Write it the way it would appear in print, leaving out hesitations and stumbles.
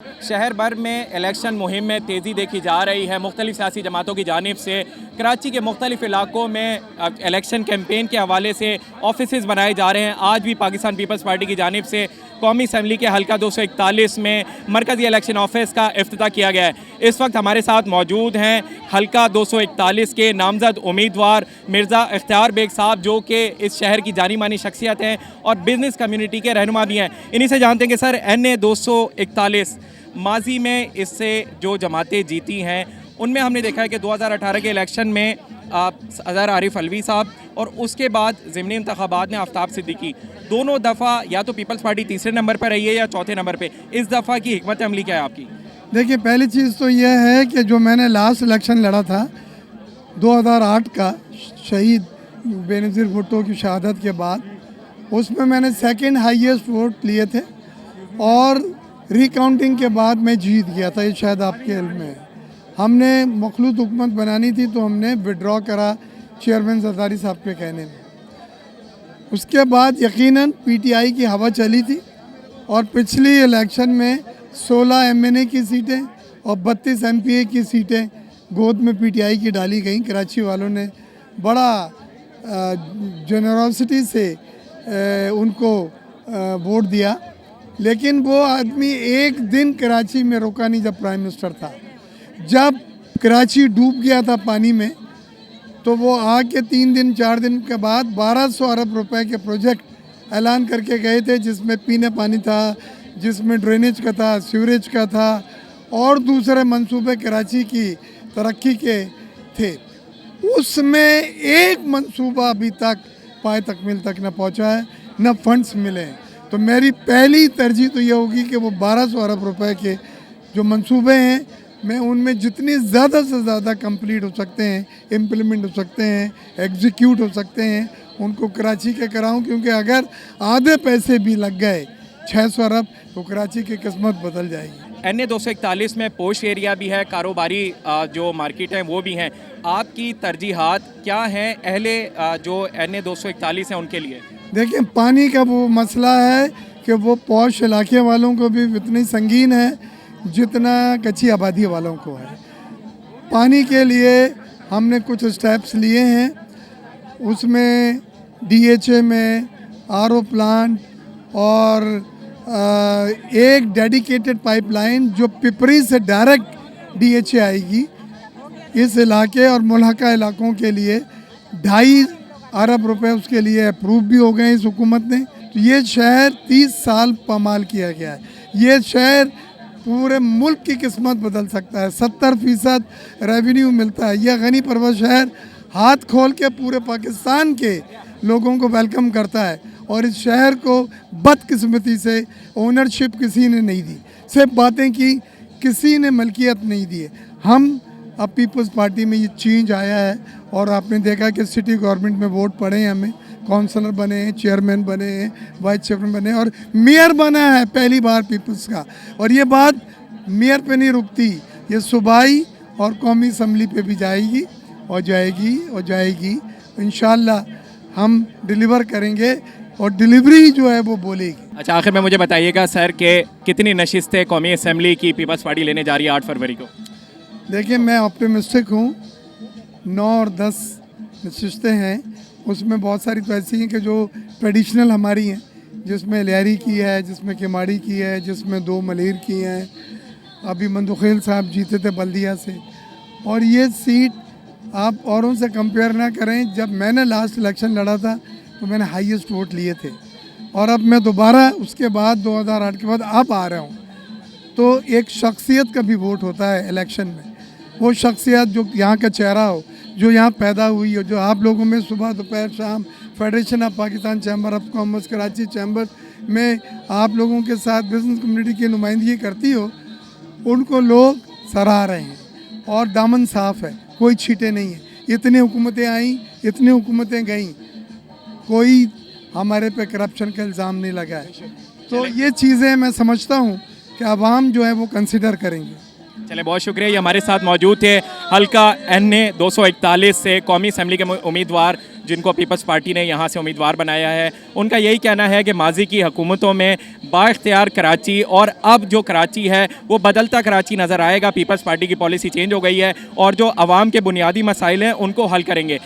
शहर भर में इलेक्शन मुहिम में तेज़ी देखी जा रही है। मुख्तलिफ सियासी जमातों की जानिब से कराची के मुख्तलिफ इलाकों में इलेक्शन कैंपेन के हवाले से ऑफिस बनाए जा रहे हैं। आज भी पाकिस्तान पीपल्स पार्टी की जानिब से कौमी असम्बली के हल्का 241 में मरकज़ी इलेक्शन ऑफिस का इफ्तिताह किया गया है। इस वक्त हमारे साथ मौजूद हैं हल्का 241 के नामजद उम्मीदवार मिर्ज़ा इख्तियार बेग साहब, जो कि इस शहर की जानी मानी शख्सियत हैं और बिज़नेस कम्यूनिटी के रहनुमा भी हैं। इन्हीं से जानते हैं कि सर NA 241 माजी में इससे जो जमातें जीती हैं उनमें हमने देखा है कि 2018 के इलेक्शन में अज़हर आरिफ अलवी साहब और उसके बाद ज़िमनी इंतखाबात में आफ्ताब सिद्दीकी दोनों दफ़ा या तो पीपल्स पार्टी तीसरे नंबर पर रही है या चौथे नंबर पे। इस दफ़ा की हिकमत अमली क्या है आपकी? देखिए, पहली चीज़ तो यह है कि जो मैंने लास्ट इलेक्शन लड़ा था 2008 का शहीद बेनज़ीर भुट्टो की शहादत के बाद, उसमें मैंने सेकंड हाईएस्ट वोट लिए थे और रिकाउंटिंग के बाद मैं जीत गया था। ये शायद आपके इल्म में है। हमने मखलूत हुकूमत बनानी थी तो हमने विड्रॉ करा चेयरमैन ज़रदारी साहब के कहने में। उसके बाद यकीनन PTI की हवा चली थी और पिछली इलेक्शन में 16 MNA की सीटें और 32 MPA की सीटें गोद में PTI की डाली गई। कराची वालों ने बड़ा जेनरोसिटी से उनको वोट दिया, लेकिन वो आदमी एक दिन कराची में रुका नहीं जब प्राइम मिनिस्टर था। जब कराची डूब गया था पानी में तो वो आके 3 दिन 4 दिन के बाद 1200 अरब रुपए के प्रोजेक्ट ऐलान करके गए थे, जिसमें पीने पानी था, जिसमें ड्रेनेज का था, सीवरेज का था और दूसरे मंसूबे कराची की तरक्की के थे। उसमें एक मंसूबा अभी तक पाए तकमील तक न पहुंचा है, न फंड्स मिले हैं। तो मेरी पहली तरजीह तो ये होगी कि वो 1200 अरब रुपए के जो मंसूबे हैं, मैं उनमें जितनी ज़्यादा से ज़्यादा कंप्लीट हो सकते हैं, इम्प्लीमेंट हो सकते हैं, एग्जीक्यूट हो सकते हैं, उनको कराची के कराऊं। क्योंकि अगर आधे पैसे भी लग गए 600 अरब तो कराची की किस्मत बदल जाएगी। NA 241 में पोश एरिया भी है, कारोबारी जो मार्केट हैं वो भी हैं। आपकी तरजीहात क्या हैं अहले जो NA 241 हैं उनके लिए? देखिए, पानी का वो मसला है कि वो पौश इलाके वालों को भी इतनी संगीन है जितना कच्ची आबादी वालों को है। पानी के लिए हमने कुछ स्टेप्स लिए हैं, उसमें DHA में RO प्लांट और एक डेडिकेटेड पाइपलाइन जो पिपरी से डायरेक्ट DHA आएगी इस इलाके और मुल्हका इलाकों के लिए 2.5 अरब रुपए उसके लिए अप्रूव भी हो गए इस हुकूमत ने। तो ये शहर 30 साल पामाल किया गया है। ये शहर पूरे मुल्क की किस्मत बदल सकता है। 70% रेवेन्यू मिलता है। यह गनी परवर शहर हाथ खोल के पूरे पाकिस्तान के लोगों को वेलकम करता है और इस शहर को बदकिस्मती से ओनरशिप किसी ने नहीं दी, सिर्फ बातें की, किसी ने मलकियत नहीं दी है। हम अब पीपल्स पार्टी में ये चेंज आया है और आपने देखा कि सिटी गवर्नमेंट में वोट पड़े हैं, हमें काउंसलर बने हैं, चेयरमैन बने हैं, वाइस चेयरमैन बने हैं और मेयर बना है पहली बार पीपल्स का। और ये बात मेयर पे नहीं रुकती, ये सूबाई और कौमी असम्बली पे भी जाएगी और जाएगी और जाएगी। इंशाल्लाह हम डिलीवर करेंगे और डिलीवरी जो है वो बोलेगी। अच्छा, आखिर में मुझे बताइएगा सर कि कितनी नशिस्तें कौमी असम्बली की पीपल्स पार्टी लेने जा रही है 8 फरवरी को? देखिए, मैं ऑप्टिमिस्टिक हूँ। 9 और 10 नशिस्तें हैं, उसमें बहुत सारी तो ऐसी हैं कि जो ट्रेडिशनल हमारी हैं, जिसमें लियारी की है, जिसमें किमाड़ी की है, जिसमें 2 मलीर की हैं। अभी मंदुखेल साहब जीते थे बल्दिया से और ये सीट आप औरों से कंपेयर ना करें। जब मैंने लास्ट इलेक्शन लड़ा था तो मैंने हाईएस्ट वोट लिए थे और अब मैं दोबारा उसके बाद 2008 के बाद अब आ रहा हूँ। तो एक शख्सियत का भी वोट होता है इलेक्शन में। वो शख्सियत जो यहाँ का चेहरा हो, जो यहाँ पैदा हुई हो, जो आप लोगों में सुबह दोपहर शाम federation of Pakistan chamber of commerce Karachi chamber में आप लोगों के साथ बिजनेस कम्युनिटी की नुमाइंदगी करती हो, उनको लोग सराह रहे हैं और दामन साफ़ है, कोई छीटे नहीं है। इतनी हुकूमतें आईं, इतनी हुकूमतें गईं, कोई हमारे पे करप्शन का इल्ज़ाम नहीं लगा है। तो ये चीज़ें मैं समझता हूँ कि आवाम जो है वो कंसिडर करेंगे। चले, बहुत शुक्रिया। ये हमारे साथ मौजूद थे हल्का NA 241 से कौमी असम्बली के उम्मीदवार जिनको पीपल्स पार्टी ने यहाँ से उम्मीदवार बनाया है, उनका यही कहना है कि माजी की हुकूमतों में बाइख्तियार कराची और अब जो कराची है वो बदलता कराची नज़र आएगा। पीपल्स पार्टी की पॉलिसी चेंज हो गई है और जो आवाम के बुनियादी मसाइल हैं उनको हल करेंगे।